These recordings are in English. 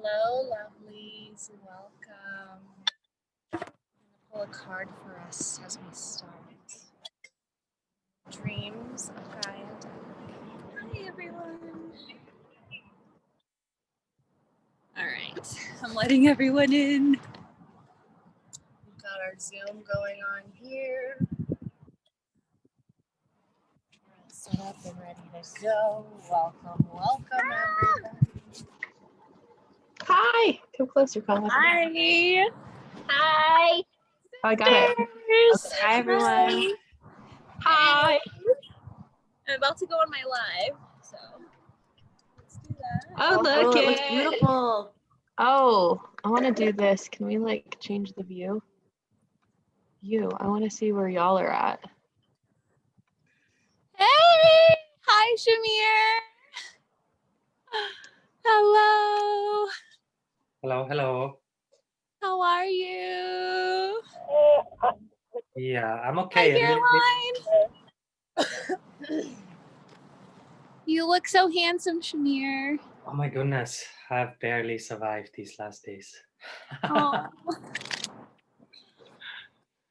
Hello, lovelies. Welcome. I'm going to pull a card for us as we start. Dreams of Gaia. Hi, everyone. All right. I'm letting everyone in. We've got our Zoom going on here. We're all set up and ready to go. Welcome, everybody. Hi. Come closer, Colin. Hi. Hi. Oh, I got it. Okay. Hi, everyone. Hi. I'm about to go on my live, so let's do that. Oh, look it it. looks beautiful. Oh, I want to do this. Can we like change the view? I want to see where y'all are at. Hey! Hi, Shamir. Hello. Hello. How are you? Yeah, I'm okay. Hi, Caroline. You look so handsome, Shamir. Oh my goodness, I've barely survived these last days. Oh.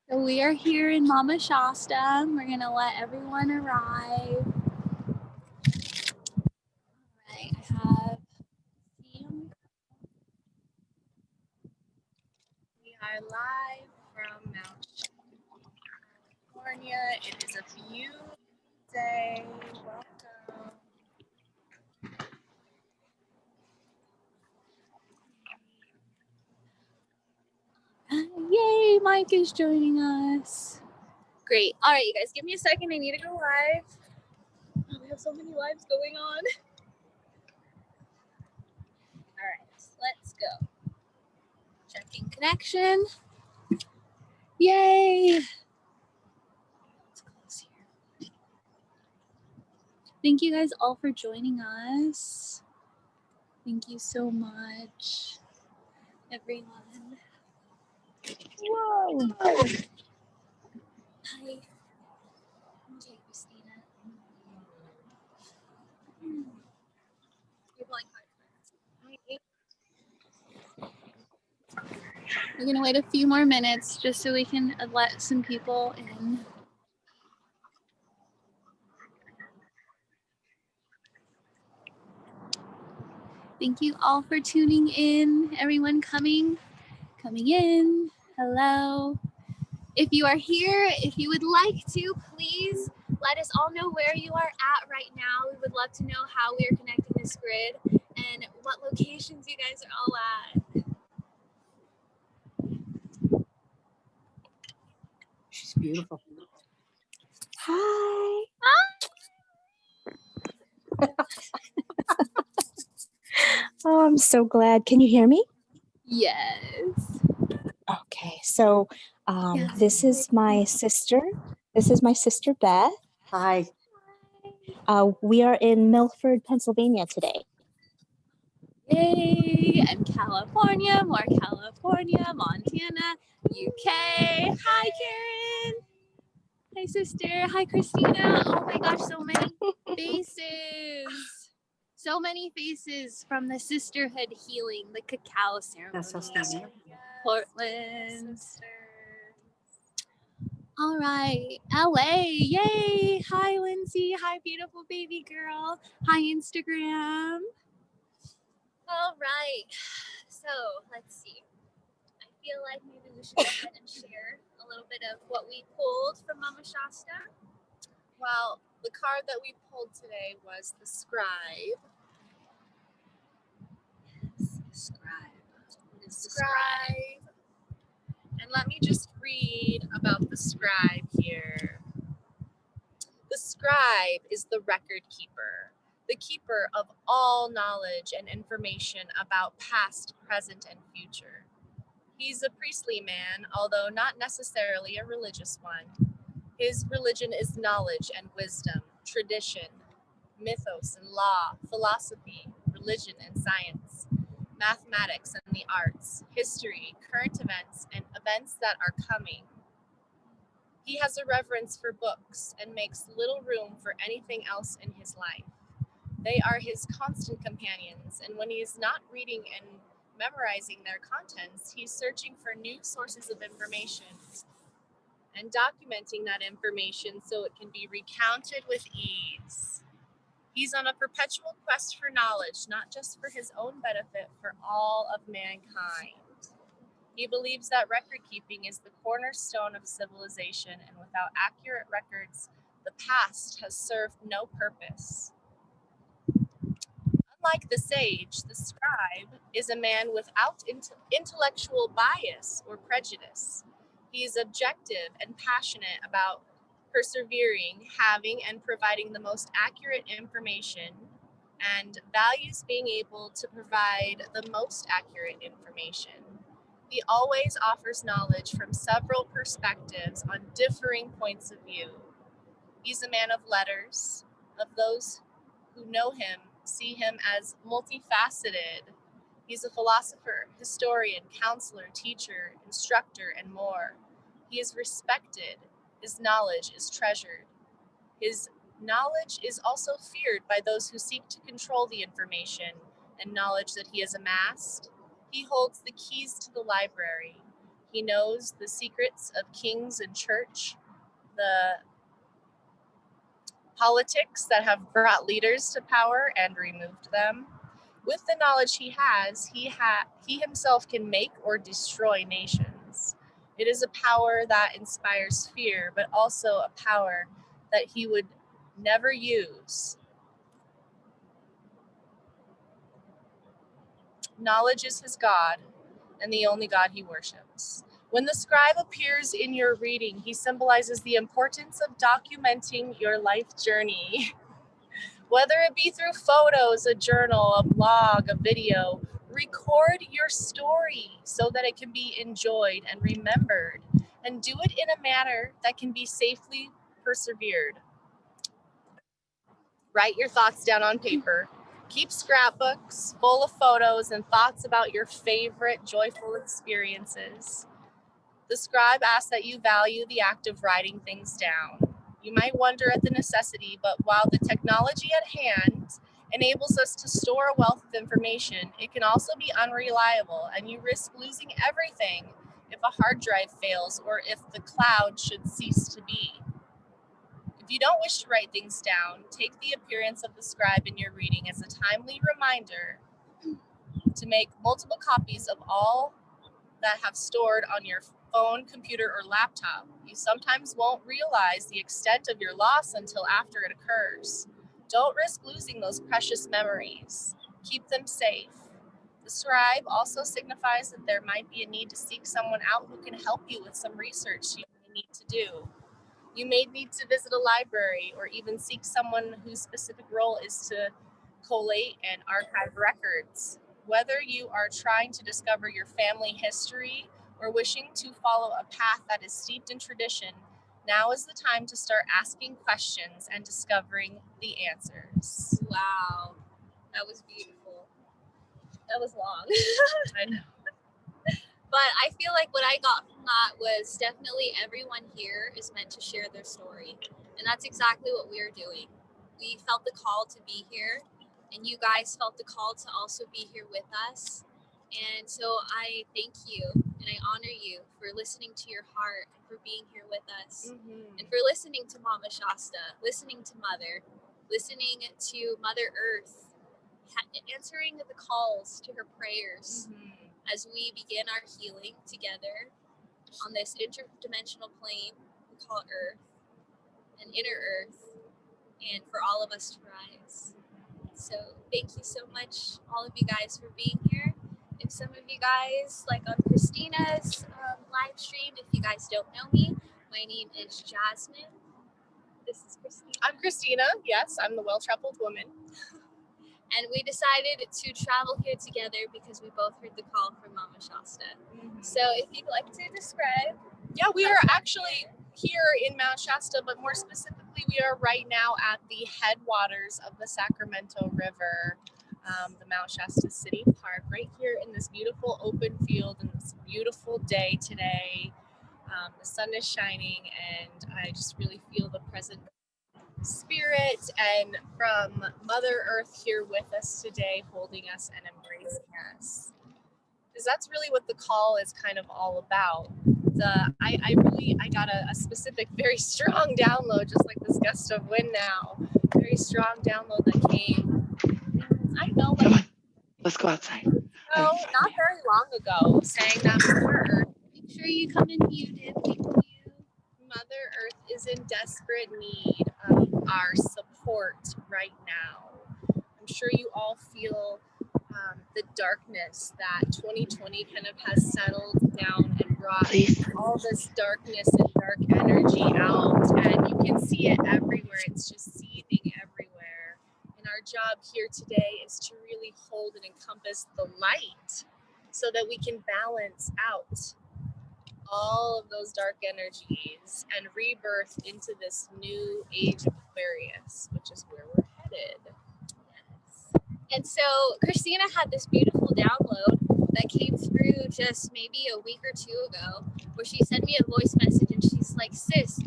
So we are here in Mama Shasta. We're going to let everyone arrive. All right, I have Sam. We are live from Mount Shasta, California. It is a beautiful day. Welcome. Yay, Mike is joining us. Great. All right, you guys, give me a second. I need to go live. Oh, we have so many lives going on. All right, let's go. Checking connection. Yay. Let's close here. Thank you guys all for joining us. Thank you so much, everyone. Whoa. Hi. Okay, Christina. You're playing cards. We're gonna wait a few more minutes just so we can let some people in. Thank you all for tuning in. Everyone coming in. Hello. If you are here, if you would like to, please let us all know where you are at right now. We would love to know how we are connecting this grid and what locations you guys are all at. She's beautiful. Hi. Oh, I'm so glad. Can you hear me? Yes. Okay, so this is my sister. This is my sister Beth. Hi. We are in Milford, Pennsylvania today. Yay! And California, more California, Montana, UK. Hi, Karen. Hi, sister. Hi, Christina. Oh my gosh, so many faces. So many faces from the sisterhood healing, the cacao ceremony. That's so stunning. Portland. All right, LA, yay. Hi, Lindsay. Hi, beautiful baby girl. Hi, Instagram. All right, so let's see. I feel like maybe we should go ahead and share a little bit of what we pulled from Mama Shasta. Well, the card that we pulled today was the Scribe. Yes, the Scribe. The Scribe. And let me just read about the Scribe here. The Scribe is the record keeper, the keeper of all knowledge and information about past, present, and future. He's a priestly man, although not necessarily a religious one. His religion is knowledge and wisdom, tradition, mythos and law, philosophy, religion and science, mathematics and the arts, history, current events, and events that are coming. He has a reverence for books and makes little room for anything else in his life. They are his constant companions, and when he is not reading and memorizing their contents, he's searching for new sources of information and documenting that information so it can be recounted with ease. He's on a perpetual quest for knowledge, not just for his own benefit, for all of mankind. He believes that record keeping is the cornerstone of civilization, and without accurate records, the past has served no purpose. Unlike the sage, the scribe is a man without intellectual bias or prejudice. He is objective and passionate about persevering, having, and providing the most accurate information, and values being able to provide the most accurate information. He always offers knowledge from several perspectives on differing points of view. He's a man of letters. Of those who know him see him as multifaceted. He's a philosopher, historian, counselor, teacher, instructor, and more. He is respected. His knowledge is treasured. His knowledge is also feared by those who seek to control the information and knowledge that he has amassed. He holds the keys to the library. He knows the secrets of kings and church, the politics that have brought leaders to power and removed them. With the knowledge he has, he himself can make or destroy nations. It is a power that inspires fear, but also a power that he would never use. Knowledge is his God and the only God he worships. When the scribe appears in your reading, he symbolizes the importance of documenting your life journey. Whether it be through photos, a journal, a blog, a video, record your story so that it can be enjoyed and remembered, and do it in a manner that can be safely persevered. Write your thoughts down on paper. Keep scrapbooks full of photos and thoughts about your favorite joyful experiences. The scribe asks that you value the act of writing things down. You might wonder at the necessity, but while the technology at hand enables us to store a wealth of information, it can also be unreliable, and you risk losing everything if a hard drive fails or if the cloud should cease to be. If you don't wish to write things down, take the appearance of the scribe in your reading as a timely reminder to make multiple copies of all that have stored on your phone, computer, or laptop. You sometimes won't realize the extent of your loss until after it occurs. Don't risk losing those precious memories. Keep them safe. The scribe also signifies that there might be a need to seek someone out who can help you with some research you may need to do. You may need to visit a library or even seek someone whose specific role is to collate and archive records. Whether you are trying to discover your family history or wishing to follow a path that is steeped in tradition, now is the time to start asking questions and discovering the answers. Wow, that was beautiful. That was long. I know. But I feel like what I got from that was definitely everyone here is meant to share their story. And that's exactly what we are doing. We felt the call to be here, and you guys felt the call to also be here with us. And so I thank you and I honor you for listening to your heart and for being here with us. And for listening to Mama Shasta, listening to Mother, listening to Mother Earth, answering the calls to her prayers as we begin our healing together on this interdimensional plane we call Earth, and inner Earth, and for all of us to rise. So thank you so much, all of you guys, for being here. If some of you guys, like on Christina's live stream, if you guys don't know me, my name is Jasmine. This is Christina. I'm Christina. Yes, I'm the well-traveled woman. And we decided to travel here together because we both heard the call from Mama Shasta. So if you'd like to describe. Yeah, we are actually here in Mount Shasta, but more specifically, we are right now at the headwaters of the Sacramento River, the Mount Shasta City Park, right here in this beautiful open field and this beautiful day today. The sun is shining, and I just really feel the present spirit and from Mother Earth here with us today, holding us and embracing us. because that's really what the call is kind of all about. I got a specific, very strong download, just like this gust of wind now. Very strong download that came. I know, Come like, on, let's go outside. no, not very long ago, saying that Mother Earth, make sure you come in muted. Thank you. Mother Earth is in desperate need of our support right now. I'm sure you all feel the darkness that 2020 kind of has settled down and brought Please. all this darkness and dark energy out, and you can see it everywhere. It's just seething everywhere. And our job here today is to really hold and encompass the light so that we can balance out all of those dark energies and rebirth into this new age of Aquarius, which is where we're headed. And so Christina had this beautiful download that came through just maybe a week or two ago, where she sent me a voice message and she's like, sis,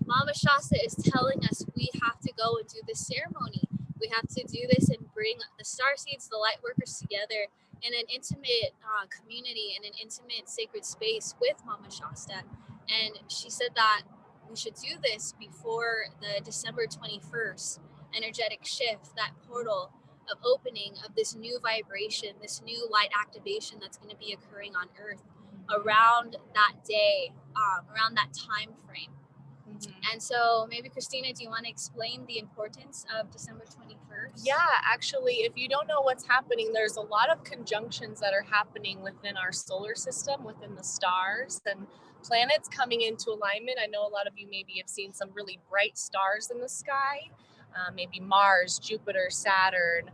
Mama Shasta is telling us we have to go and do this ceremony. We have to do this and bring the starseeds, the light workers together in an intimate community, in an intimate sacred space with Mama Shasta. And she said that we should do this before the December 21st energetic shift, that portal of opening of this new vibration, this new light activation that's going to be occurring on Earth around that day, around that time frame. And so maybe Christina, do you want to explain the importance of December 21st? Yeah, actually, if you don't know what's happening, there's a lot of conjunctions that are happening within our solar system, within the stars, and planets coming into alignment. I know a lot of you maybe have seen some really bright stars in the sky, maybe Mars, Jupiter, Saturn,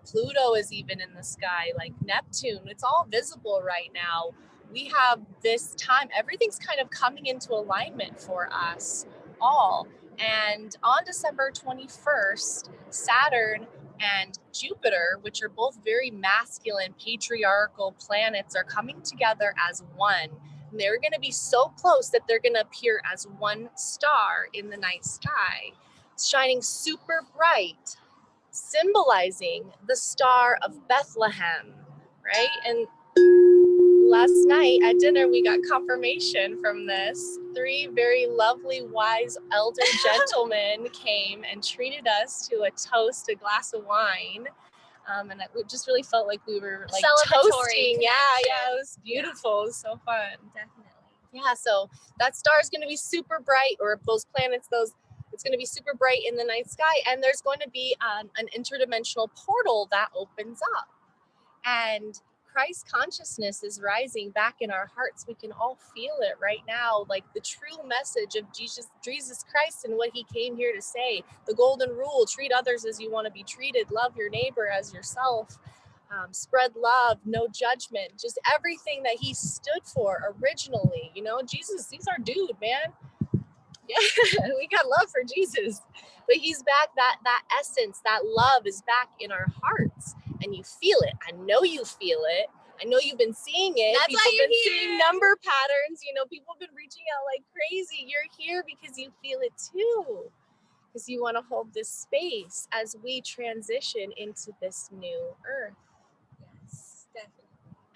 Pluto is even in the sky, like Neptune. It's all visible right now. We have this time, everything's kind of coming into alignment for us all. And on December 21st, Saturn and Jupiter, which are both very masculine, patriarchal planets, are coming together as one. And they're going to be so close that they're going to appear as one star in the night sky, shining super bright, symbolizing the Star of Bethlehem, right? And last night at dinner, we got confirmation from this. 3 very lovely, wise, elder gentlemen came and treated us to a toast, a glass of wine. And it just really felt like we were like toasting. Yeah, it was beautiful. It was so fun. Definitely. Yeah, so that star is going to be super bright, or those planets, it's going to be super bright in the night sky. And there's going to be an interdimensional portal that opens up. And Christ consciousness is rising back in our hearts. We can all feel it right now, like the true message of Jesus Christ and what he came here to say. The golden rule: treat others as you want to be treated, love your neighbor as yourself, spread love, no judgment, just everything that he stood for originally. You know, Jesus, he's our dude, man. Yeah, we got love for Jesus, but he's back. That essence, that love is back in our hearts, and you feel it. I know you feel it. I know you've been seeing it. That's people why you're have been here. seeing number patterns. You know, people have been reaching out like crazy. You're here because you feel it too, because you want to hold this space as we transition into this new earth. Yes, definitely.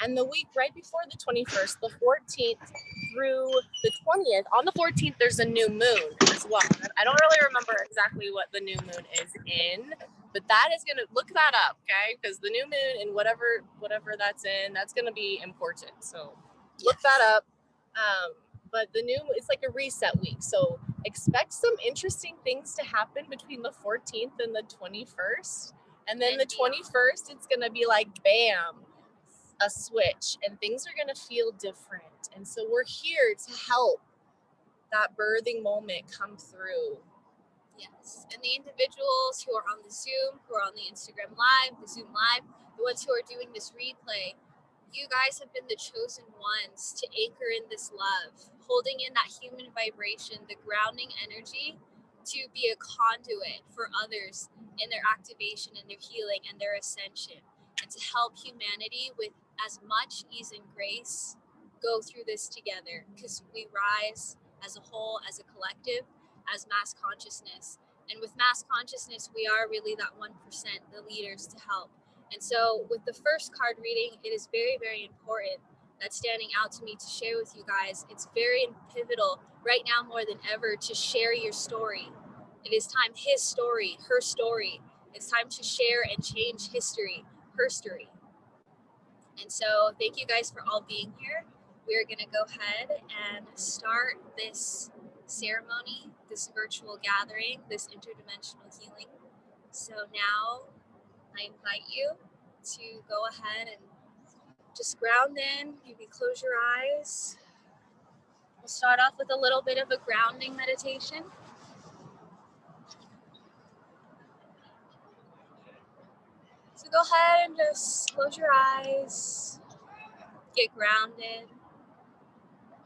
And the week right before the 21st, the 14th through the 20th, on the 14th, there's a new moon as well. I don't really remember exactly what the new moon is in, but that is going to, look that up, okay? Because the new moon and whatever that's in, that's going to be important. So look that up. But the new, it's like a reset week. So expect some interesting things to happen between the 14th and the 21st. And then the 21st, it's going to be like, bam, a switch, and things are going to feel different. And so we're here to help that birthing moment come through. Yes. And the individuals who are on the Zoom, who are on the Instagram Live, the Zoom Live, the ones who are doing this replay, you guys have been the chosen ones to anchor in this love, holding in that human vibration, the grounding energy, to be a conduit for others in their activation and their healing and their ascension, and to help humanity with as much ease and grace go through this together, because we rise as a whole, as a collective, as mass consciousness. And with mass consciousness, we are really that 1%, the leaders to help. And so with the first card reading, it is very, very important that's standing out to me to share with you guys. It's very pivotal right now more than ever to share your story. It is time, his story, her story. It's time to share and change history, her story. And so thank you guys for all being here. We're gonna go ahead and start this ceremony, this virtual gathering, this interdimensional healing. So now I invite you to go ahead and just ground in, maybe close your eyes. We'll start off with a little bit of a grounding meditation. So go ahead and just close your eyes, get grounded.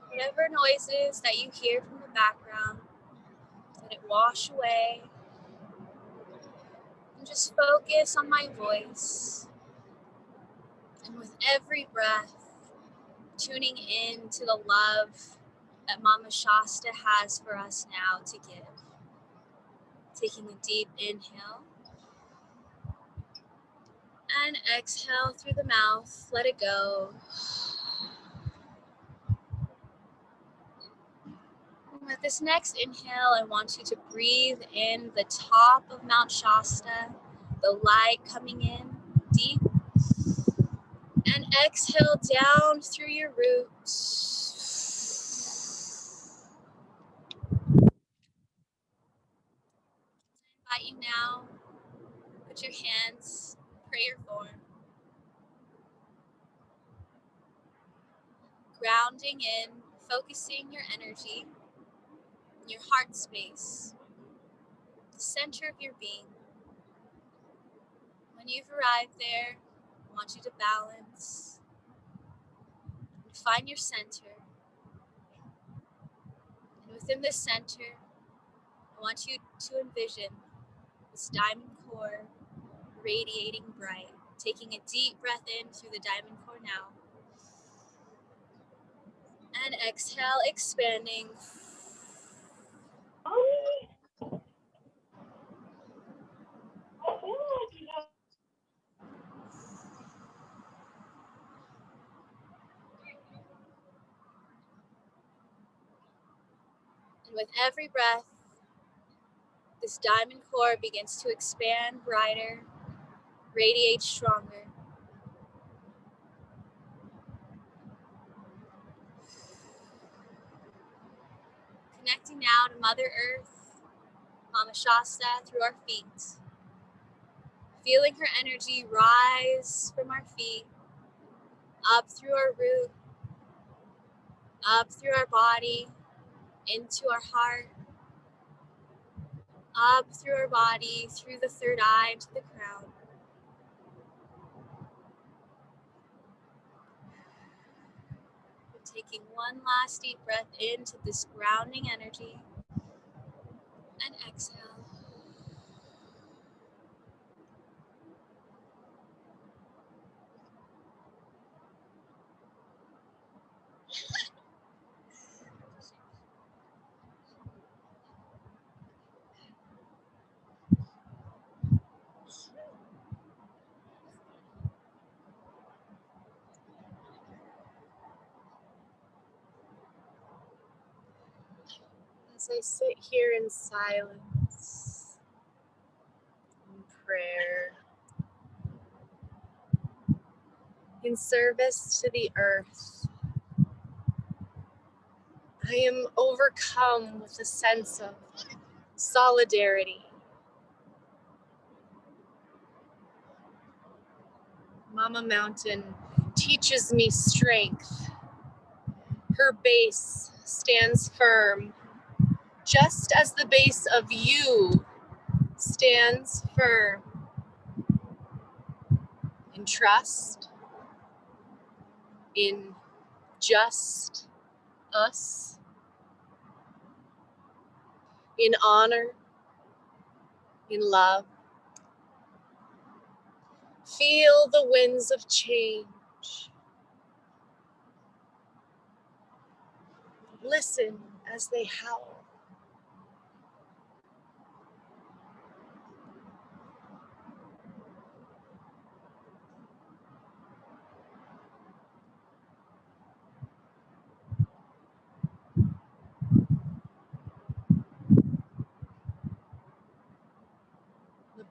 Whatever noises that you hear from the background, let it wash away. And just focus on my voice. And with every breath, tuning in to the love that Mama Shasta has for us now to give. Taking a deep inhale. And exhale through the mouth, let it go. And with this next inhale, I want you to breathe in the top of Mount Shasta, the light coming in deep. And exhale down through your roots. I invite you now, put your hands in prayer form. Grounding in, focusing your energy, your heart space, the center of your being. When you've arrived there, I want you to balance and find your center. And within this center, I want you to envision this diamond core radiating bright. Taking a deep breath in through the diamond core now. And exhale, expanding. And with every breath, this diamond core begins to expand brighter, radiate stronger. Connecting now to Mother Earth, Mama Shasta, through our feet. Feeling her energy rise from our feet, up through our root, up through our body, into our heart, up through our body, through the third eye to the crown. We're taking one last deep breath into this grounding energy and exhale. As I sit here in silence, in prayer, in service to the earth, I am overcome with a sense of solidarity. Mama Mountain teaches me strength. Her base stands firm, just as the base of you stands firm in trust, in just us, in honor, in love. Feel the winds of change. Listen as they howl.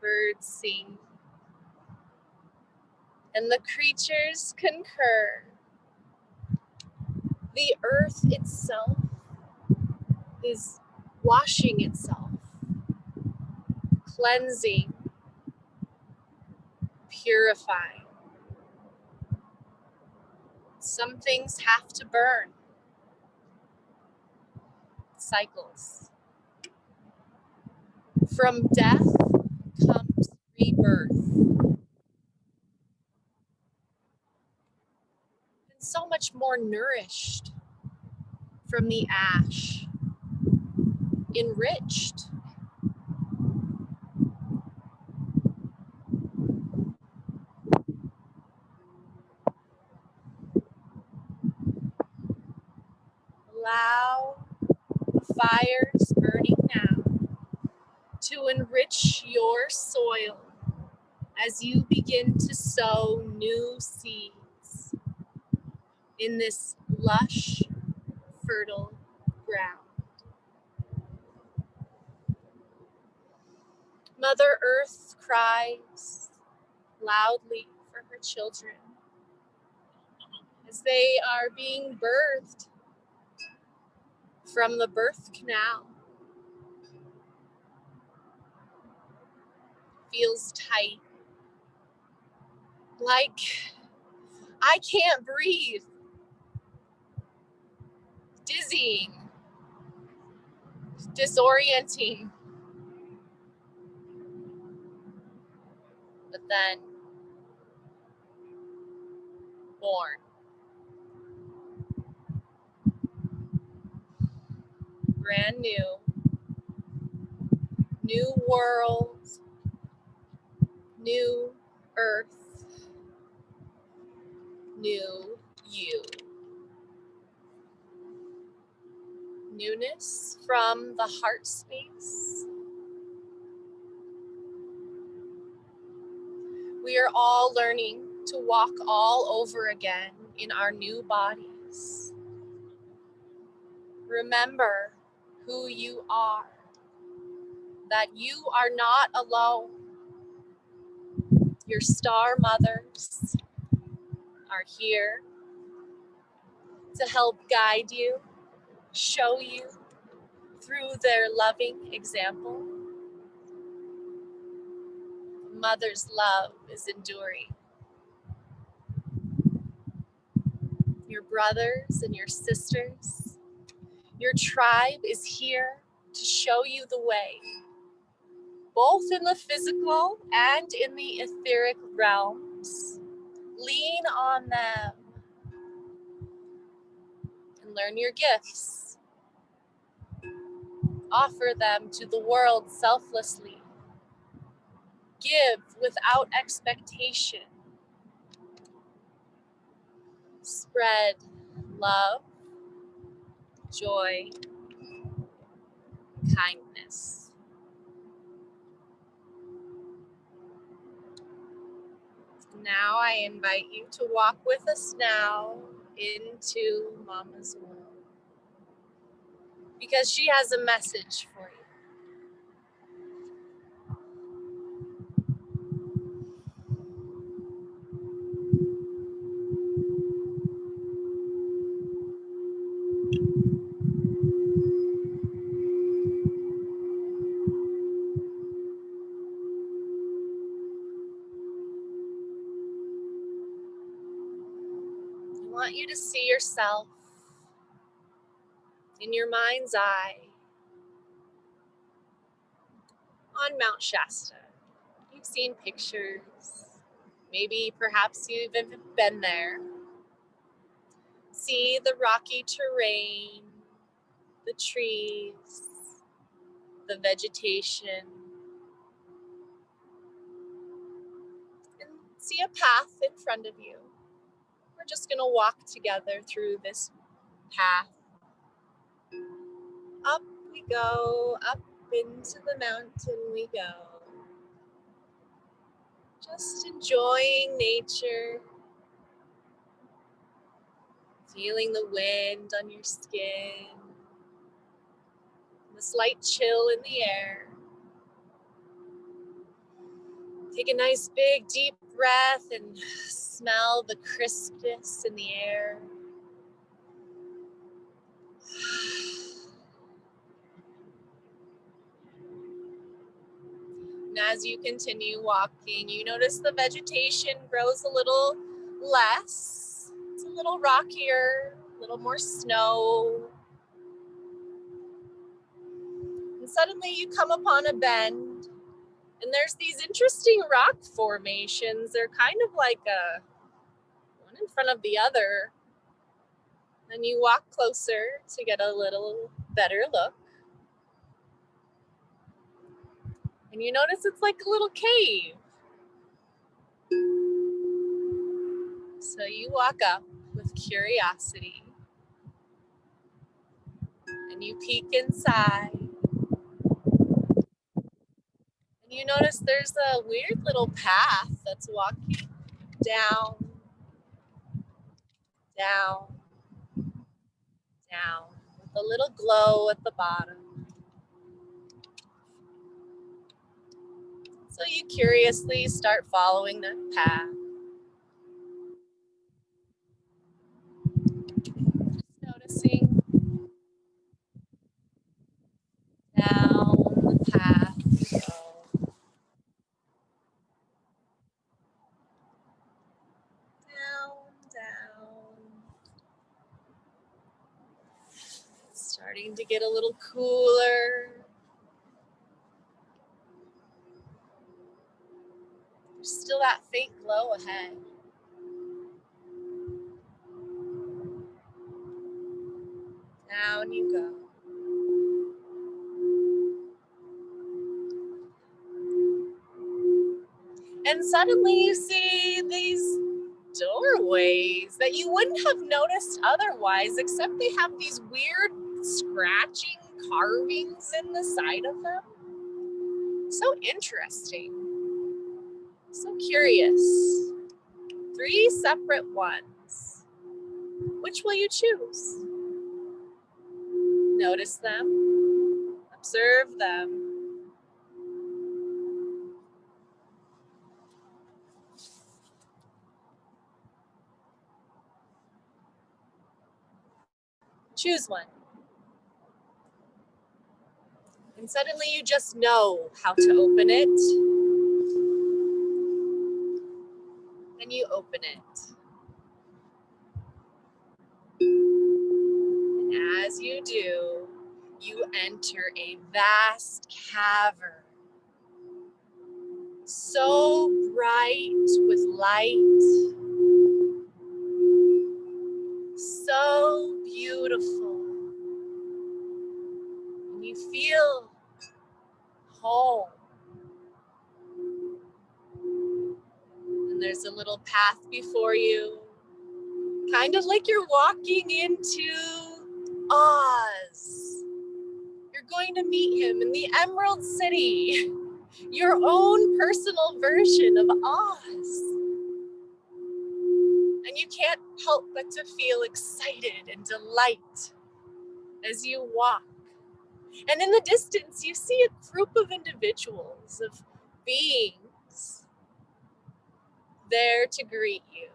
birds sing, and the creatures concur. The earth itself is washing itself, cleansing, purifying. Some things have to burn. Cycles. From death comes rebirth. And so much more nourished from the ash, enriched. Allow the fires burning now to enrich your soil as you begin to sow new seeds in this lush, fertile ground. Mother Earth cries loudly for her children as they are being birthed from the birth canal. Feels tight, like I can't breathe. Dizzying, disorienting. But then, born. Brand new. New world. New earth. New you. Newness from the heart space. We are all learning to walk all over again in our new bodies. Remember who you are, that you are not alone. Your star mothers are here to help guide you, show you through their loving example. Mother's love is enduring. Your brothers and your sisters, your tribe is here to show you the way, both in the physical and in the etheric realms. Lean on them and learn your gifts. Offer them to the world selflessly. Give without expectation. Spread love, joy, kindness. Now I invite you to walk with us now into Mama's womb, because she has a message for you. I want you to see yourself in your mind's eye on Mount Shasta. You've seen pictures. Maybe perhaps you've even been there. See the rocky terrain, the trees, the vegetation, and see a path in front of you. We're just going to walk together through this path. Up we go, up into the mountain we go. Just enjoying nature, feeling the wind on your skin, the slight chill in the air. Take a nice big deep breath and smell the crispness in the air. And as you continue walking, you notice the vegetation grows a little less. It's a little rockier, a little more snow. And suddenly you come upon a bend, and there's these interesting rock formations. They're kind of like one in front of the other. And you walk closer to get a little better look. And you notice it's like a little cave. So you walk up with curiosity and you peek inside. And you notice there's a weird little path that's walking down, down, down, with a little glow at the bottom. So you curiously start following that path. Just noticing down the path you go. Down, down. It's starting to get a little cooler. There's still that faint glow ahead. Down you go. And suddenly you see these doorways that you wouldn't have noticed otherwise, except they have these weird scratching carvings in the side of them. So interesting. So curious. 3 separate ones. Which will you choose? Notice them. Observe them. Choose one. And suddenly you just know how to open it. And you open it. And as you do, you enter a vast cavern. So bright with light. So beautiful. And you feel home. And there's a little path before you. Kind of like you're walking into Oz. You're going to meet him in the Emerald City. Your own personal version of Oz. And you can't help but to feel excited and delight as you walk. And in the distance, you see a group of individuals, of beings, there to greet you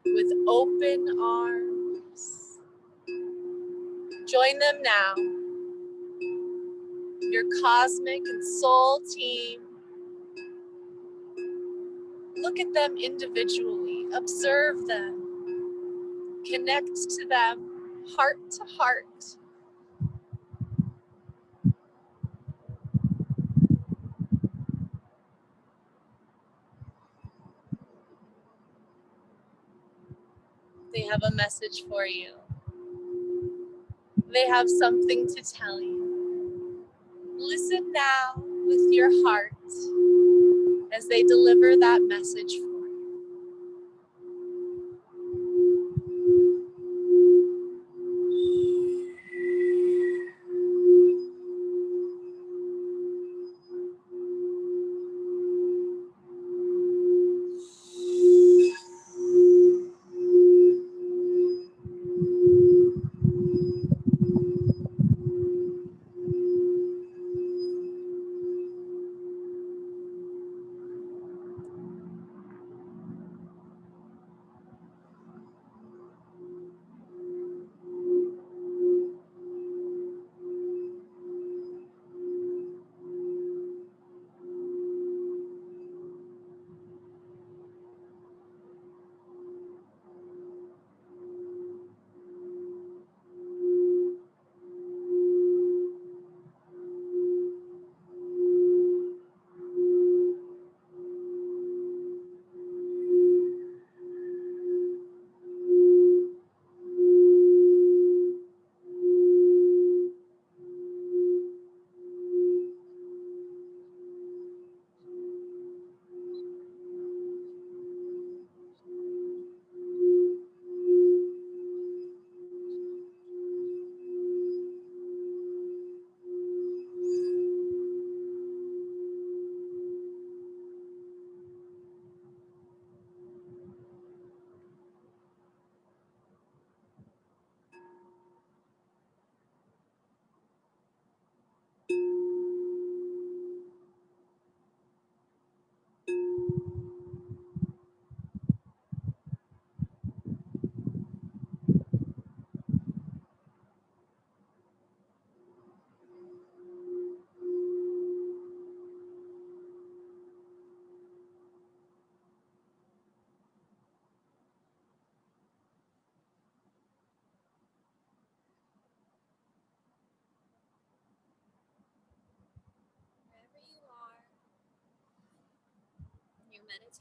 with open arms. Join them now, your cosmic and soul team. Look at them individually, observe them, connect to them, heart to heart. They have a message for you. They have something to tell you. Listen now with your heart as they deliver that message for you.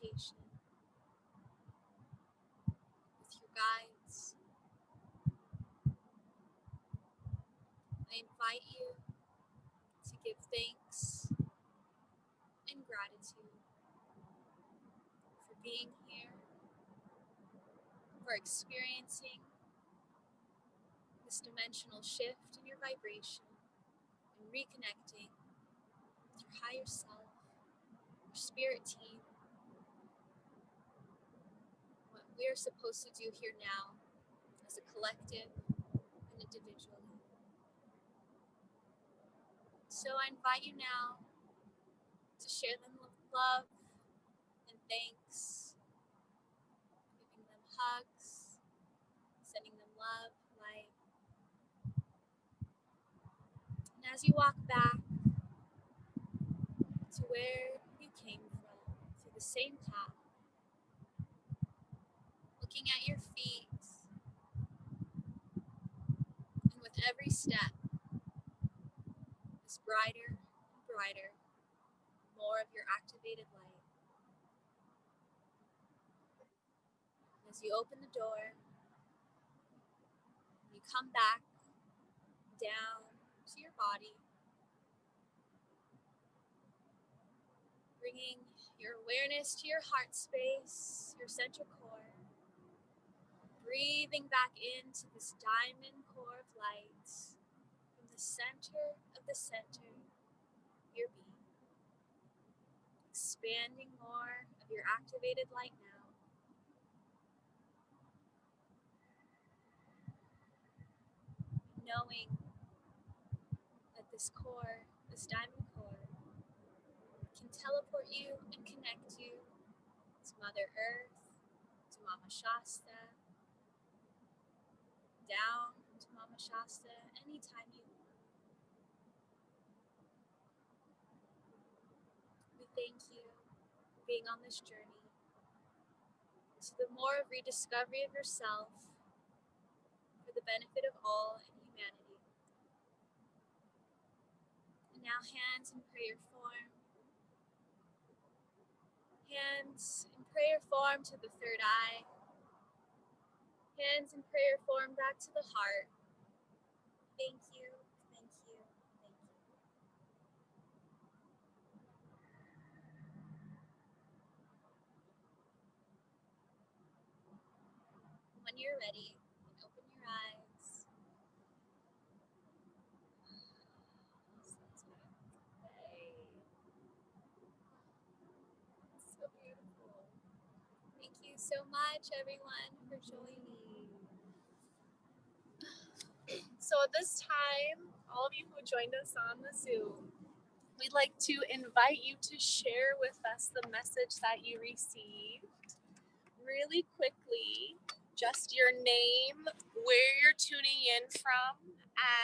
meditation with your guides. I invite you to give thanks and gratitude for being here, for experiencing this dimensional shift in your vibration and reconnecting with your higher self, your spirit team, what we're supposed to do here now as a collective and individually. So I invite you now to share them with love and thanks, giving them hugs, sending them love, light. And as you walk back to where you came from, through the same path, looking at your feet, and with every step is brighter and brighter, more of your activated light. And as you open the door, you come back down to your body, bringing your awareness to your heart space, your central core, breathing back into this diamond core of light from the center of the center of your being, expanding more of your activated light now. Knowing that this core, this diamond core, can teleport you and connect you to Mother Earth, to Mama Shasta, down to Mama Shasta anytime you want. We thank you for being on this journey to the more of rediscovery of yourself for the benefit of all and humanity. And now hands in prayer form. Hands in prayer form to the third eye. Hands in prayer form back to the heart. Thank you, thank you, thank you. When you're ready, open your eyes. So beautiful. Thank you so much, everyone, for joining. So at this time, all of you who joined us on the Zoom, we'd like to invite you to share with us the message that you received. Really quickly, just your name, where you're tuning in from,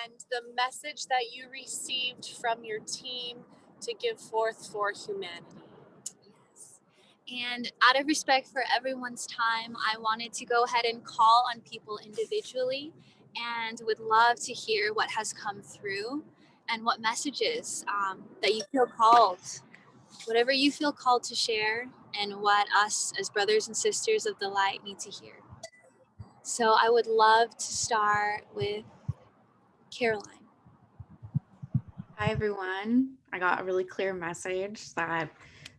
and the message that you received from your team to give forth for humanity. Yes. And out of respect for everyone's time, I wanted to go ahead and call on people individually and would love to hear what has come through and what messages that you feel called, whatever you feel called to share, and what us as brothers and sisters of the light need to hear. So I would love to start with Caroline. Hi, everyone. I got a really clear message that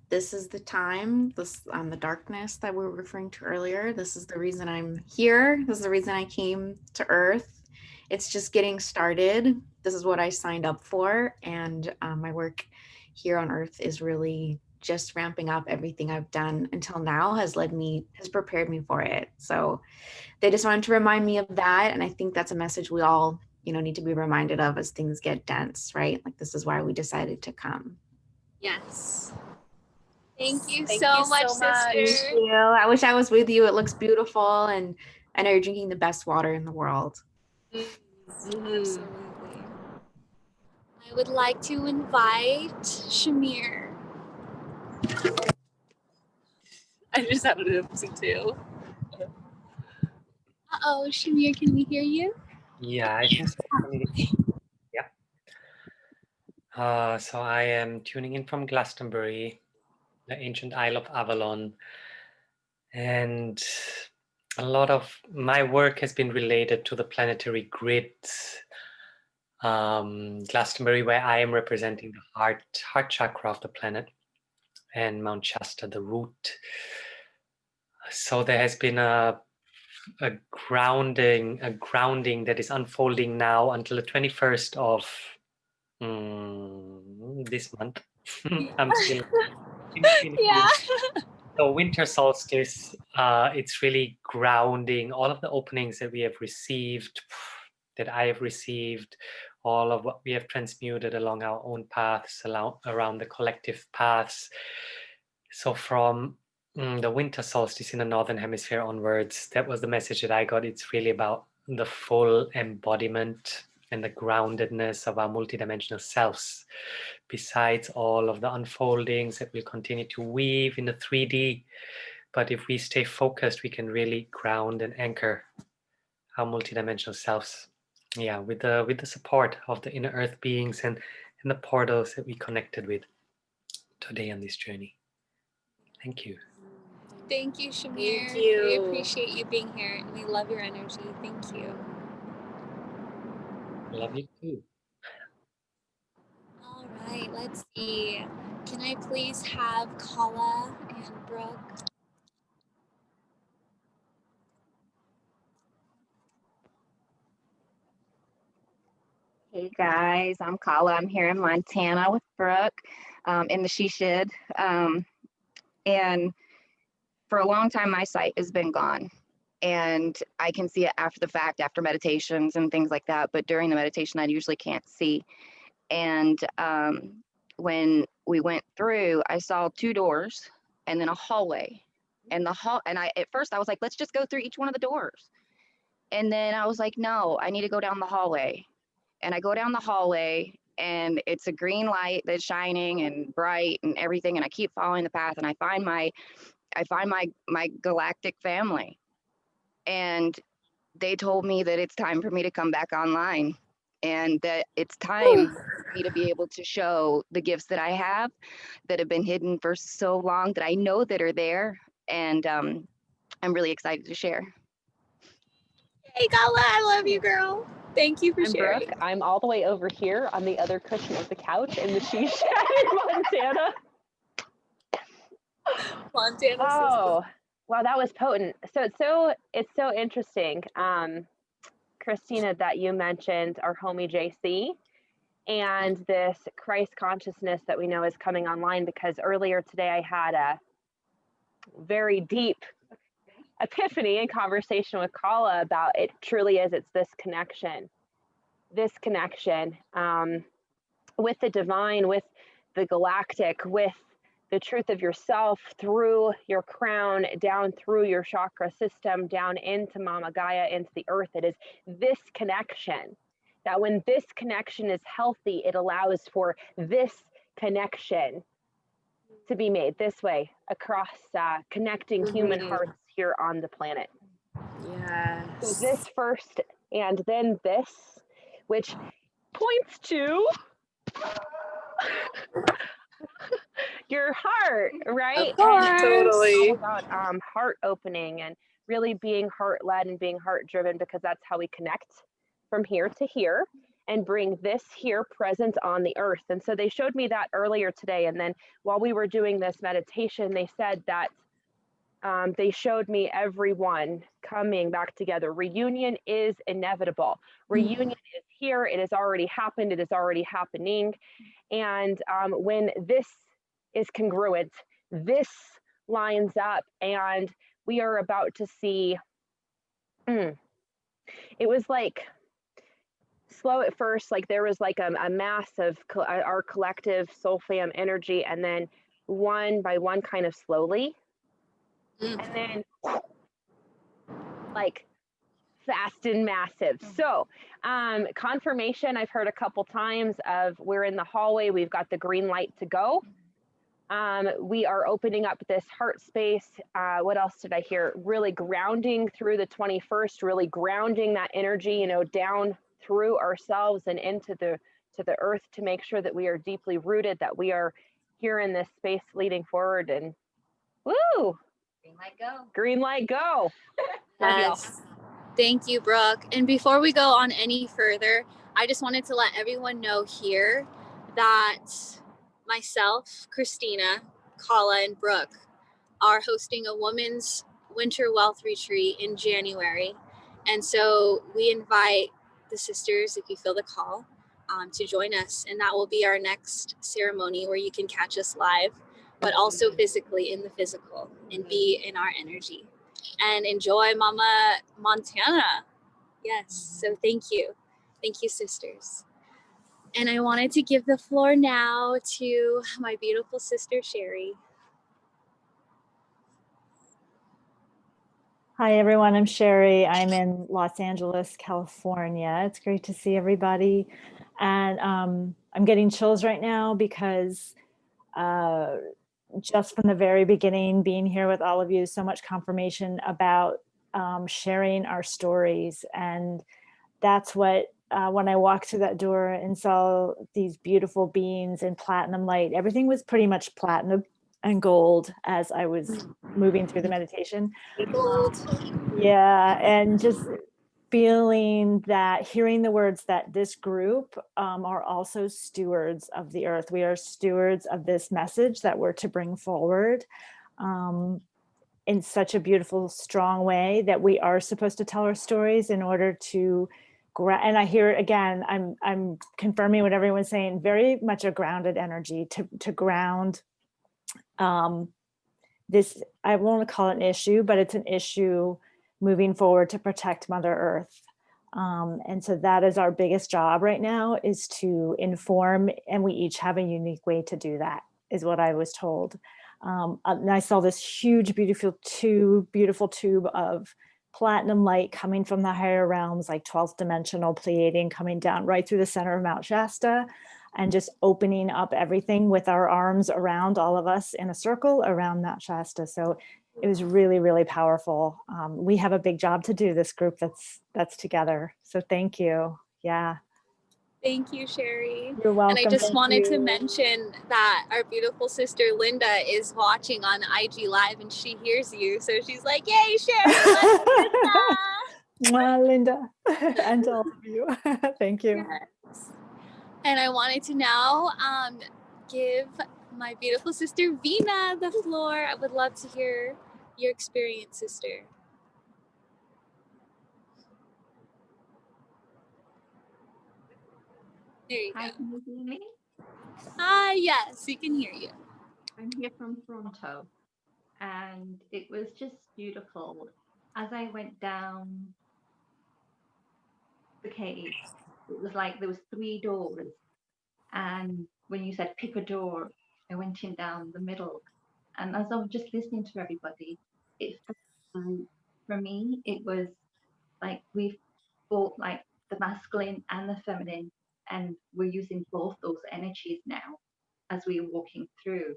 this is the time, the darkness that we were referring to earlier. This is the reason I'm here. This is the reason I came to Earth. It's just getting started. This is what I signed up for. And my work here on Earth is really just ramping up. Everything I've done until now has prepared me for it. So they just wanted to remind me of that. And I think that's a message we all, need to be reminded of as things get dense, right? Like, this is why we decided to come. Yes. Thank you so much, sister. Thank you. I wish I was with you. It looks beautiful. And I know you're drinking the best water in the world. Absolutely. I would like to invite Shamir. I just had an oopsie too. Uh-oh, Shamir, can we hear you? Yeah, I think so. Yeah. So I am tuning in from Glastonbury. the ancient Isle of Avalon. And a lot of my work has been related to the planetary grid, Glastonbury, where I am representing the heart chakra of the planet, and Mount Shasta, the root. So there has been a grounding that is unfolding now until the 21st of this month. I'm still in between. Yeah. So winter solstice, it's really grounding all of the openings that we have received, that I have received, all of what we have transmuted along our own paths, around the collective paths. So from the winter solstice in the Northern Hemisphere onwards, that was the message that I got. It's really about the full embodiment and the groundedness of our multidimensional selves, besides all of the unfoldings that we'll continue to weave in the 3D. But if we stay focused, we can really ground and anchor our multidimensional selves. Yeah, with the support of the inner earth beings and the portals that we connected with today on this journey. Thank you. Thank you, Shamir. Thank you. We appreciate you being here and we love your energy. Thank you. Love you too. All right, let's see. Can I please have Kala and Brooke? Hey guys, I'm Kala. I'm here in Montana with Brooke in the She Shed. And for a long time, my sight has been gone. And I can see it after the fact, after meditations and things like that. But during the meditation, I usually can't see. And when we went through, I saw 2 doors and then a hallway. And at first I was like, let's just go through each one of the doors. And then I was like, no, I need to go down the hallway. And I go down the hallway and it's a green light that's shining and bright and everything. And I keep following the path and I find my galactic family. And they told me that it's time for me to come back online and that it's time for me to be able to show the gifts that I have that have been hidden for so long that I know that are there. And I'm really excited to share. Hey, Kala, I love you, girl. Thank you for I'm sharing. Brooke. I'm all the way over here on the other cushion of the couch in the She Shed in Montana. Montana Oh, wow, that was potent. So it's so interesting, Christina, that you mentioned our homie JC and this Christ consciousness that we know is coming online, because earlier today I had a very deep epiphany and conversation with Kala about it truly is, it's this connection with the divine, with the galactic, with the truth of yourself through your crown, down through your chakra system, down into Mama Gaia, into the earth. It is this connection that when this connection is healthy, it allows for this connection to be made this way across connecting human hearts here on the planet. Yes. So this first and then this, which points to your heart, right? Of course. And Totally. it's all about heart opening and really being heart led and being heart driven, because that's how we connect from here to here and bring this here presence on the earth. And so they showed me that earlier today. And then while we were doing this meditation, they said that they showed me everyone coming back together. Reunion is inevitable. Reunion is here. It has already happened. It is already happening. And when this is congruent, this lines up, and we are about to see, it was like slow at first, like there was like a mass of our collective soul fam energy, and then one by one kind of slowly, and then like fast and massive. So confirmation I've heard a couple times of we're in the hallway, we've got the green light to go. We are opening up this heart space. What else did I hear? Really grounding through the 21st, really grounding that energy, you know, down through ourselves and into the earth, to make sure that we are deeply rooted, that we are here in this space leading forward. And woo, Green light, go. green light, go. Love y'all. Yes. Thank you, Brooke. And before we go on any further, I just wanted to let everyone know here that myself, Christina, Kala, and Brooke are hosting a women's winter wealth retreat in January. And so we invite the sisters, if you feel the call, to join us. And that will be our next ceremony where you can catch us live, but also physically in the physical and be in our energy. And enjoy Mama Montana. Yes. So thank you. Thank you, sisters. And I wanted to give the floor now to my beautiful sister, Sherry. Hi, everyone. I'm Sherry. I'm in Los Angeles, California. It's great to see everybody. And I'm getting chills right now because just from the very beginning, being here with all of you, so much confirmation about sharing our stories. And that's what, when I walked through that door and saw these beautiful beings in platinum light, everything was pretty much platinum and gold as I was moving through the meditation. Yeah, and just feeling that, hearing the words that this group are also stewards of the earth. We are stewards of this message that we're to bring forward in such a beautiful, strong way, that we are supposed to tell our stories in order to and I hear it again, I'm confirming what everyone's saying, very much a grounded energy to ground this, I won't call it an issue, but it's an issue moving forward to protect Mother Earth. And so that is our biggest job right now, is to inform, and we each have a unique way to do that, is what I was told. And I saw this huge, beautiful tube of platinum light coming from the higher realms, like 12th dimensional Pleiadian, coming down right through the center of Mount Shasta, and just opening up everything with our arms around all of us in a circle around Mount Shasta. So it was really, really powerful. We have a big job to do, this group that's together. So thank you. Yeah. Thank you, Sherry. You're welcome. And I just Thank wanted to you. mention that our beautiful sister Linda is watching on IG Live and she hears you. So she's like, yay, Sherry, let's do this. Mwah, Linda, and all of you. Thank you. Yes. And I wanted to now give my beautiful sister Vina the floor. I would love to hear your experience, sister. There you Hi, go. can you hear me? Hi, yes, we can hear you. I'm here from Toronto, and it was just beautiful. As I went down the cave, it was like there was 3 doors, and when you said pick a door, I went in down the middle. And as I was just listening to everybody, it felt like, for me, it was like we've brought like the masculine and the feminine, and we're using both those energies now as we're walking through.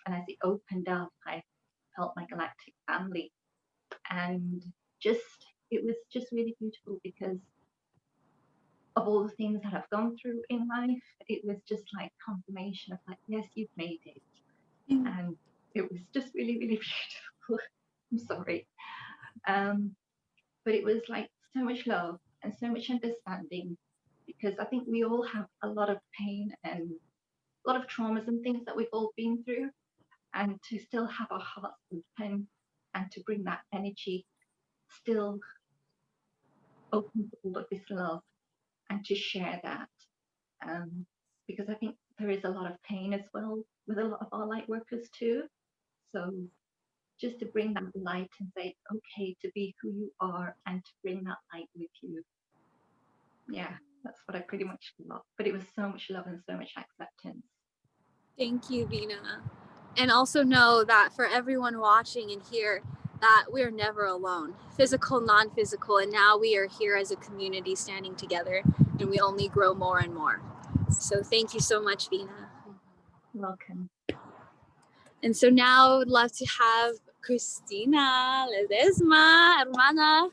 And as it opened up, I felt my galactic family. And it was just really beautiful because of all the things that I've gone through in life. It was just like confirmation of like, yes, you've made it. And it was just really, really beautiful. I'm sorry. But it was like so much love and so much understanding, because I think we all have a lot of pain and a lot of traumas and things that we've all been through, and to still have our hearts open and to bring that energy still open to all of this love and to share that. Because I think there is a lot of pain as well with a lot of our light workers too. So just to bring that light and say it's okay to be who you are and to bring that light with you. Yeah, that's what I pretty much got. But it was so much love and so much acceptance. Thank you, Vina. And also know that for everyone watching and here, that we're never alone, physical, non-physical, and now we are here as a community standing together, and we only grow more and more. So thank you so much, Vina. Welcome. And so now I would love to have Christina Ledesma, hermana.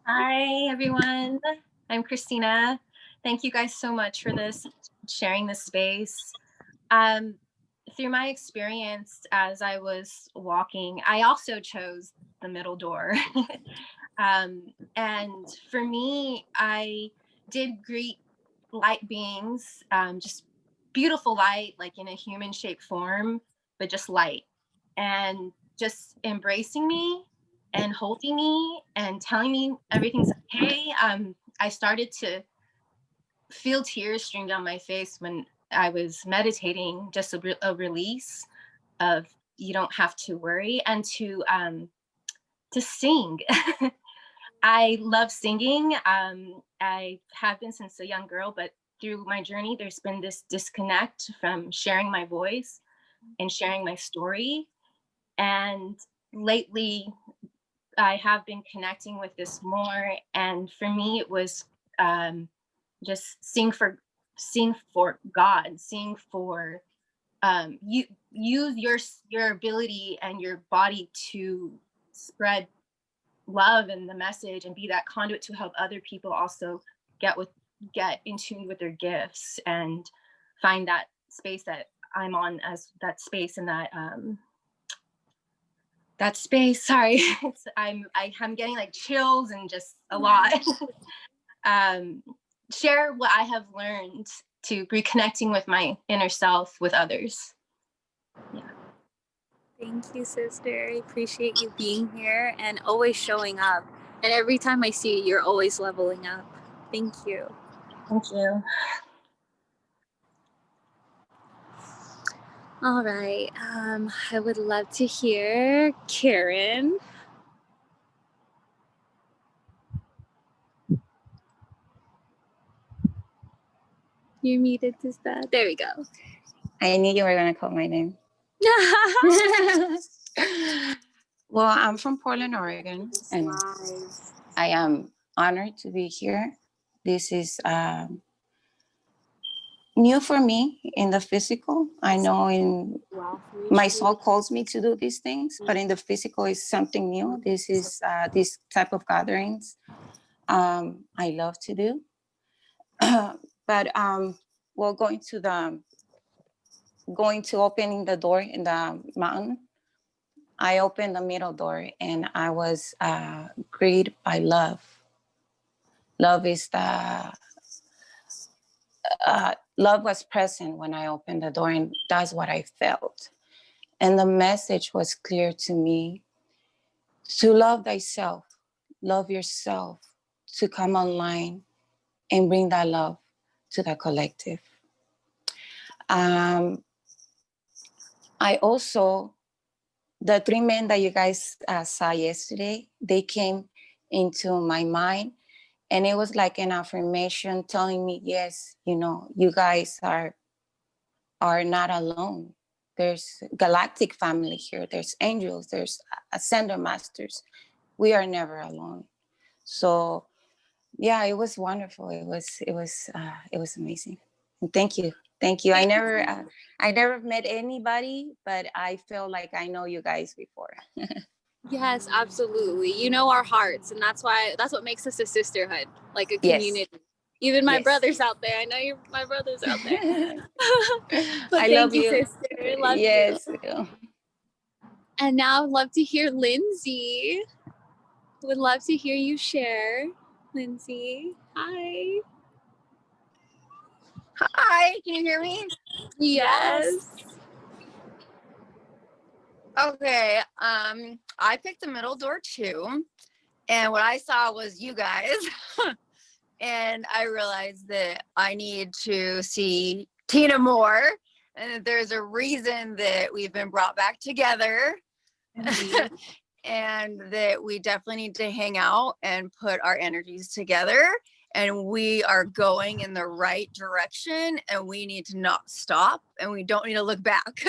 Hi, everyone. I'm Christina. Thank you guys so much for this, sharing this space. Through my experience as I was walking, I also chose the middle door. And for me, I did greet light beings, just beautiful light, like in a human shaped form, but just light, and just embracing me and holding me and telling me everything's okay. I started to feel tears stream down my face when I was meditating, just a release of you don't have to worry, and to sing. I love singing. I have been since a young girl, but through my journey, there's been this disconnect from sharing my voice and sharing my story. And lately, I have been connecting with this more. And for me, it was just sing for God, sing for you. Use your ability and your body to spread love and the message, and be that conduit to help other people also get in tune with their gifts and find that space that I'm on, as that space, and that space. Sorry, I'm getting like chills and just a lot. Share what I have learned to reconnecting with my inner self with others. Yeah. Thank you, sister. I appreciate you being here and always showing up. And every time I see you, you're always leveling up. Thank you. Thank you. All right. I would love to hear Karen. You're muted, sister. There we go. I knew you were going to call my name. Well, I'm from Portland, Oregon, and I am honored to be here. This is new for me in the physical. I know my soul calls me to do these things, but in the physical is something new. This is this type of gatherings I love to do. But well, going to opening the door in the mountain, I opened the middle door and I was greeted by love. Love is love was present when I opened the door, and that's what I felt. And the message was clear to me: to love thyself, love yourself, to come online and bring that love to the collective. I also, the 3 men that you guys saw yesterday, they came into my mind, and it was like an affirmation telling me, yes, you guys are not alone. There's galactic family here. There's angels. There's ascender masters. We are never alone. So, yeah, it was wonderful. It was amazing. And thank you. I never met anybody, but I feel like I know you guys before. Yes, absolutely. You know our hearts, and that's what makes us a sisterhood, like a community. Yes. Even my brothers out there. I know my brothers out there. But I love you, sister. I love you. And now I'd love to hear Lindsay. Would love to hear you share. Lindsay, hi. Hi, can you hear me? Yes. Okay, I picked the middle door too, and what I saw was you guys. And I realized that I need to see Tina more, and that there's a reason that we've been brought back together. And that we definitely need to hang out and put our energies together, and we are going in the right direction, and we need to not stop, and we don't need to look back.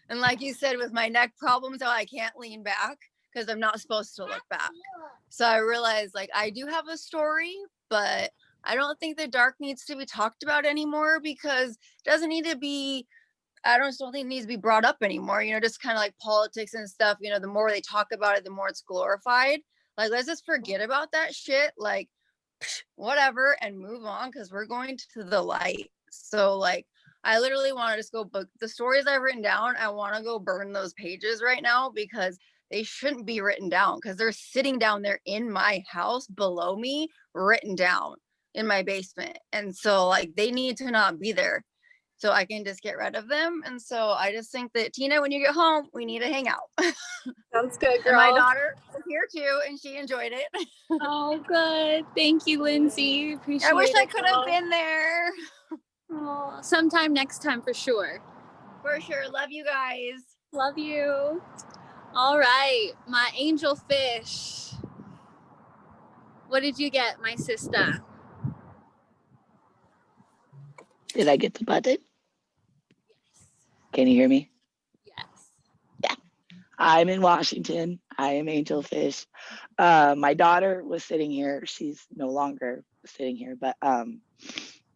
And like you said, with my neck problems, I can't lean back because I'm not supposed to look back. So I realized, like, I do have a story, but I don't think the dark needs to be talked about anymore, because it doesn't need to be, I don't think it needs to be brought up anymore, just kind of like politics and stuff. The more they talk about it, the more it's glorified. Like, let's just forget about that shit, like, whatever, and move on, because we're going to the light. So, like, I literally want to just go book the stories I've written down. I want to go burn those pages right now because they shouldn't be written down because they're sitting down there in my house below me, written down in my basement. And so like they need to not be there so I can just get rid of them. And so I just think that Tina, when you get home, we need to hang out. Sounds good, girl. And my daughter was here too, and she enjoyed it. Oh, good. Thank you, Lindsay. Appreciate it. I wish I could have been there. Oh, sometime next time for sure. For sure. Love you guys. Love you. All right, my angel fish. What did you get, my sister? Did I get the button? Yes. Can you hear me? Yes. Yeah. I'm in Washington. I am Angel Fish. My daughter was sitting here. She's no longer sitting here, but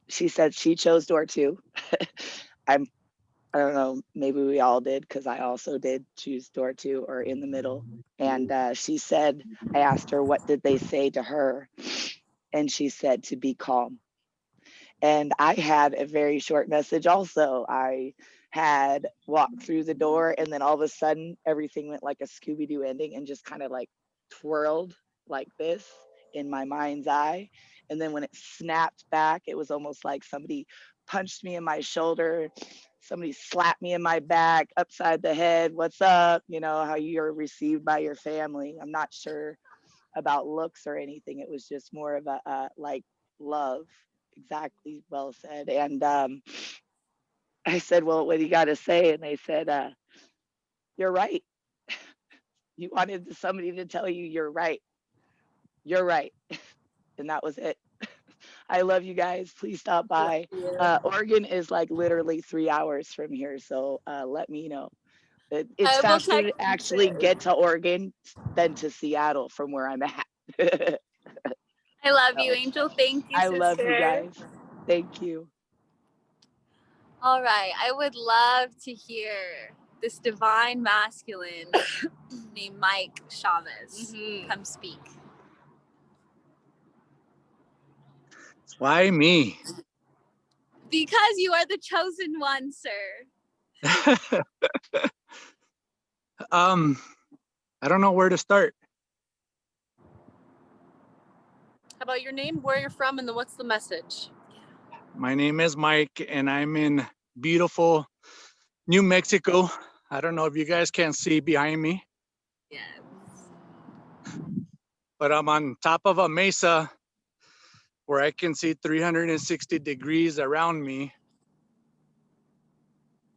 she said she chose door 2. I don't know, maybe we all did because I also did choose door 2 or in the middle. And she said, I asked her, what did they say to her? And she said to be calm. And I had a very short message also. I had walked through the door and then all of a sudden everything went like a Scooby-Doo ending and just kind of like twirled like this in my mind's eye. And then when it snapped back, it was almost like somebody punched me in my shoulder, somebody slapped me in my back, upside the head. What's up? You know, how you're received by your family. I'm not sure about looks or anything. It was just more of a like love. Exactly, well said. And I said, well, what do you got to say? And they said, you're right. You wanted somebody to tell you you're right. You're right. And that was it. I love you guys. Please stop by. Oregon is like literally 3 hours from here. So let me know. It's faster to actually get to Oregon than to Seattle from where I'm at. I love you, Angel. Thank you, sister. I love you guys. Thank you. All right. I would love to hear this divine masculine named Mike Chavez come speak. Why me? Because you are the chosen one, sir. I don't know where to start. How about your name, where you're from, and then what's the message? My name is Mike, and I'm in beautiful New Mexico. I don't know if you guys can see behind me. Yes. But I'm on top of a mesa where I can see 360 degrees around me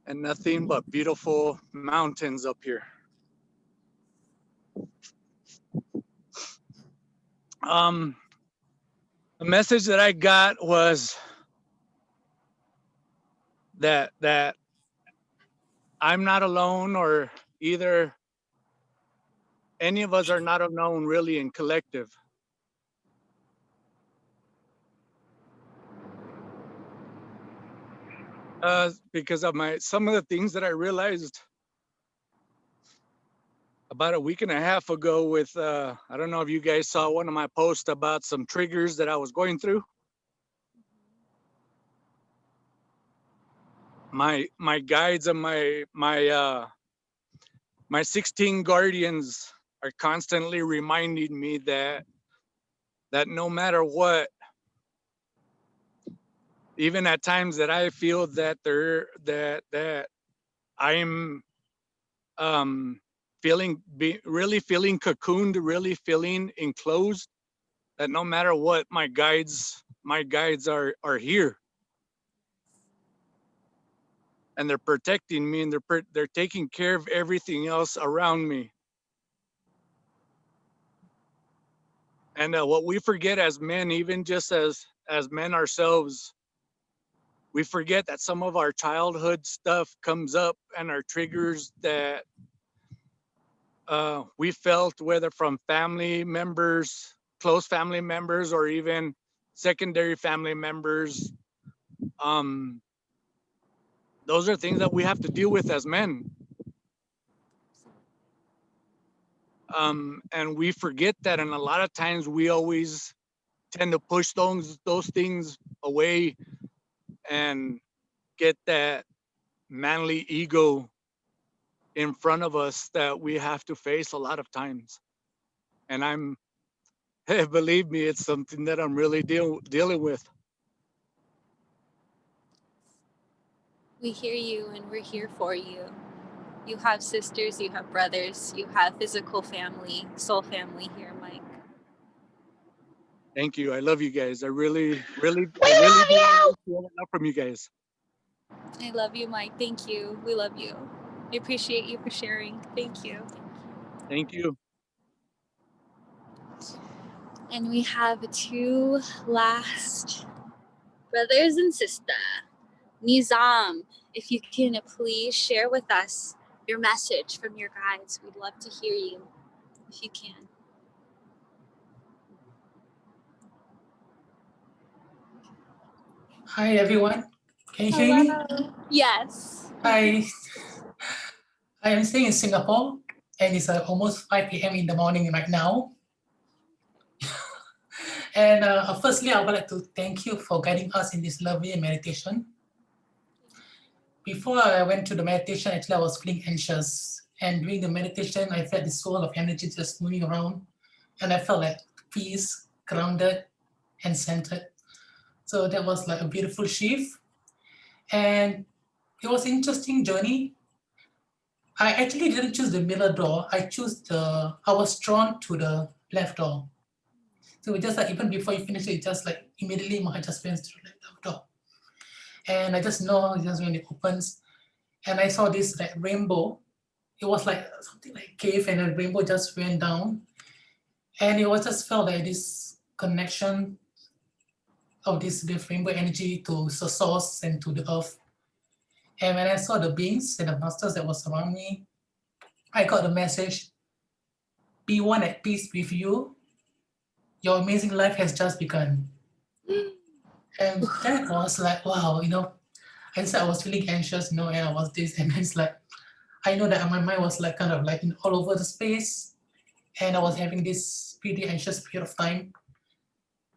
and nothing but beautiful mountains up here. The message that I got was that I'm not alone, or either any of us are not alone really in collective. Because of some of the things that I realized about a week and a half ago with, I don't know if you guys saw one of my posts about some triggers that I was going through. My guides and my 16 guardians are constantly reminding me that no matter what, even at times that I feel that that I'm really feeling cocooned, really feeling enclosed, that no matter what, my guides are here. And they're protecting me, and they're taking care of everything else around me. And what we forget as men, even just as men ourselves, we forget that some of our childhood stuff comes up and our triggers that we felt, whether from family members, close family members, or even secondary family members. Those are things that we have to deal with as men. And we forget that, and a lot of times we always tend to push those things away and get that manly ego in front of us that we have to face a lot of times. And believe me, it's something that I'm really dealing with. We hear you and we're here for you. You have sisters, you have brothers, you have physical family, soul family here, Mike. Thank you. I love you guys. I really do feel enough from you guys. I love you, Mike. Thank you. We love you. We appreciate you for sharing. Thank you. Thank you. And we have two last brothers and sister. Nizam, if you can please share with us your message from your guides. We'd love to hear you if you can. Hi everyone, can you hear me? Yes. Hi, I am staying in Singapore and it's almost 5 p.m. in the morning right now. And firstly, I would like to thank you for guiding us in this lovely meditation. Before I went to the meditation, actually I was feeling anxious. And during the meditation, I felt this swirl of energy just moving around. And I felt like peace, grounded and centered. So that was like a beautiful shift. And it was an interesting journey. I actually didn't choose the middle door. I was drawn to the left door. So just like even before you finish it, just like immediately my heart just went through the left door. And I just know just when it opens, and I saw this like rainbow. It was like something like a cave, and a rainbow just went down. And it was just felt like this connection of this rainbow energy to the source and to the earth. And when I saw the beings and the masters that was around me, I got the message, be one at peace with you. Your amazing life has just begun. And that was like, wow, I said I was feeling anxious, and I was this, and it's like, I know that my mind was like kind of like all over the space, and I was having this pretty anxious period of time.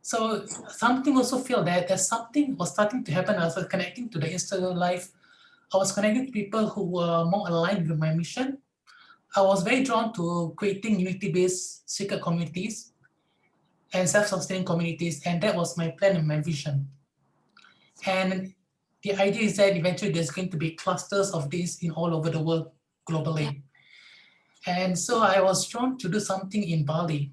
So something also felt that something was starting to happen. I was connecting to the Instagram life. I was connecting to people who were more aligned with my mission. I was very drawn to creating unity-based secret communities and self-sustaining communities, and that was my plan and my vision. And the idea is that eventually there's going to be clusters of this in all over the world globally. And so I was drawn to do something in Bali.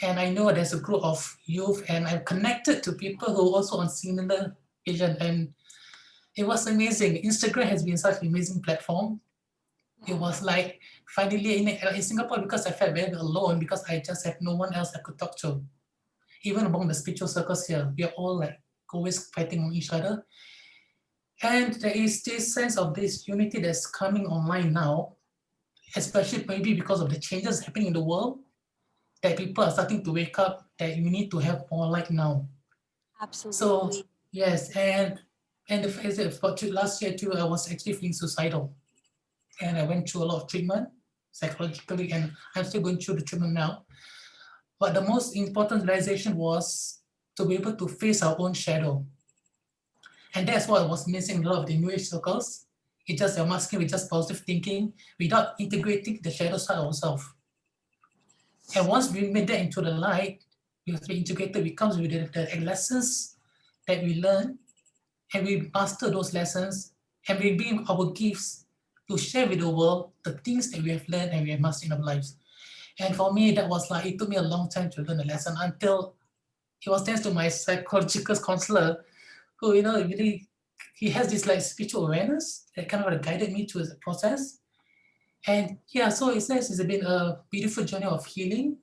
And I know there's a group of youth, and I'm connected to people who are also on similar vision. And it was amazing. Instagram has been such an amazing platform. It was like finally in Singapore, because I felt very alone, because I just had no one else I could talk to. Even among the spiritual circles here, we are all like always fighting on each other. And there is this sense of this unity that's coming online now, especially maybe because of the changes happening in the world, that people are starting to wake up that we need to have more light now. Absolutely. So yes, and the fact that last year too, I was actually feeling suicidal. And I went through a lot of treatment psychologically, and I'm still going through the treatment now. But the most important realization was to be able to face our own shadow. And that's what I was missing in a lot of the New Age circles. It's just you're masking with just positive thinking without integrating the shadow side of ourselves. And once we made that into the light, because we integrated, it comes with the lessons that we learn, and we master those lessons, and we bring our gifts to share with the world the things that we have learned and we have mastered in our lives. And for me, that was like, it took me a long time to learn the lesson, until it was thanks to my psychological counselor, who, really, he has this like spiritual awareness that kind of guided me through the process. And yeah, so it's been a beautiful journey of healing,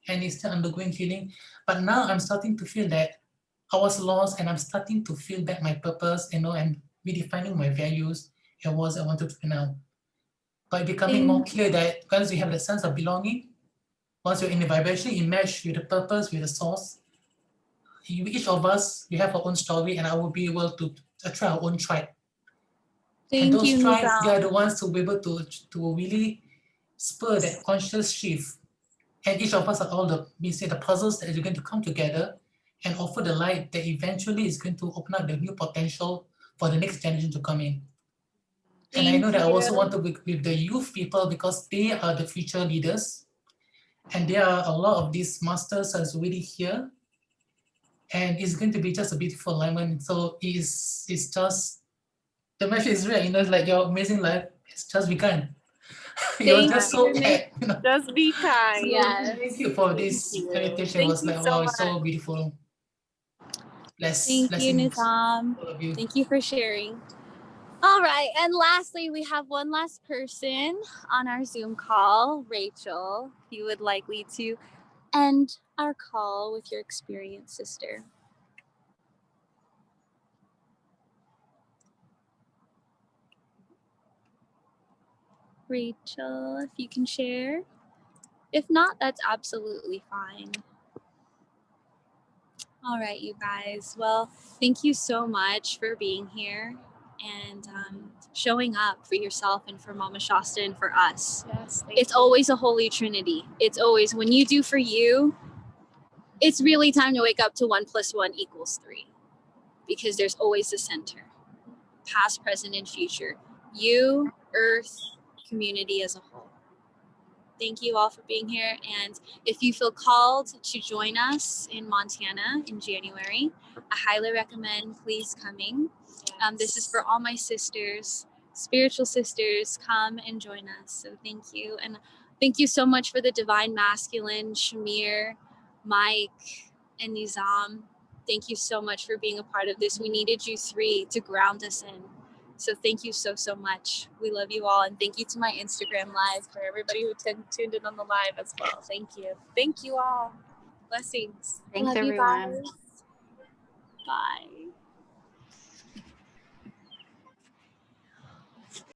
and it's still undergoing healing. But now I'm starting to feel that I was lost, and I'm starting to feel back my purpose, and redefining my values and what I wanted to do now. By becoming more clear that once you have the sense of belonging, once you're in the vibration, you mesh with the purpose, with the source. Each of us, we have our own story, and I will be able to attract our own tribe. And those tribes, they are the ones to be able to really spur that conscious shift. And each of us are all the puzzles that are going to come together and offer the light that eventually is going to open up the new potential for the next generation to come in. And I Thank know that I also you. want to work with the youth people because they are the future leaders. And there are a lot of these masters that's already here. And it's going to be just a beautiful alignment. So it's just, the message is real, it's like your amazing life, it's just begun. It was Thank just so you. apt, Just be kind. So Yes. thank you for this Thank you. meditation. It Thank was you like, so wow, it's so much. beautiful. Thank you, Blessings, Nizam. all of you. Thank you for sharing. All right, and lastly, we have one last person on our Zoom call, Rachel. If you would like me to end our call with your experience, sister. Rachel, if you can share. If not, that's absolutely fine. All right, you guys. Well, thank you so much for being here and showing up for yourself and for Mama Shasta and for us. Yes, It's always a holy trinity. It's always when you do for you, it's really time to wake up to 1 + 1 = 3 because there's always a center, past, present, and future. You, Earth, community as a whole. Thank you all for being here. And if you feel called to join us in Montana in January, I highly recommend please coming. This is for all my sisters, spiritual sisters. Come and join us. So thank you. And thank you so much for the Divine Masculine, Shamir, Mike, and Nizam. Thank you so much for being a part of this. We needed you three to ground us in. So thank you so, so much. We love you all. And thank you to my Instagram live for everybody who tuned in on the live as well. Thank you. Thank you all. Blessings. Thanks, Love you everyone. guys. Bye.